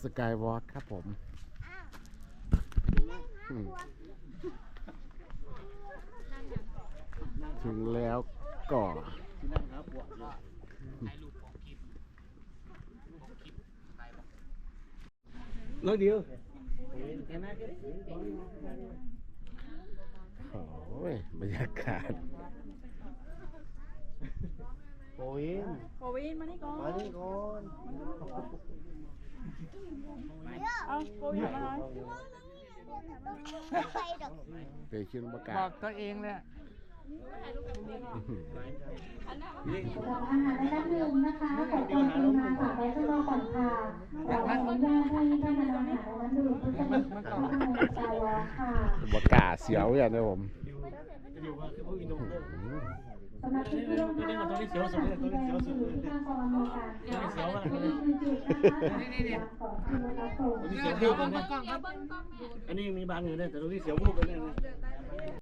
สกายวอล์กครับผมถึงแล้วก่อนnói điều โอ้ยบรรยากาศ Poin โควินมานี่ก่อน Mari con เอาโควินมาหน่อย ไปขึ้นประกา บอ ศ กตัวเองเลย สำหรับอาหารในด้านหนึ่งนะคะขอความกรุณาฝากไว้ข้างนอกก่อนค่ะขออนุญาตให้ท่านอาหารในด้านหนึ่งเพื่อจะมาเข้าข้างในสกายวอล์กค่ะ ประกาศเสียวอย่างนี้ผม สำหรับที่ร่วมทางเราที่แสดงที่ทางกองอำนวยการค่ะนี่คือจุดนะคะของที่เราส่ง Ini siapa kan? Ini mi bangอยู่เนี่ยแต่ตรงนี้เสียววูบไปเนี่ย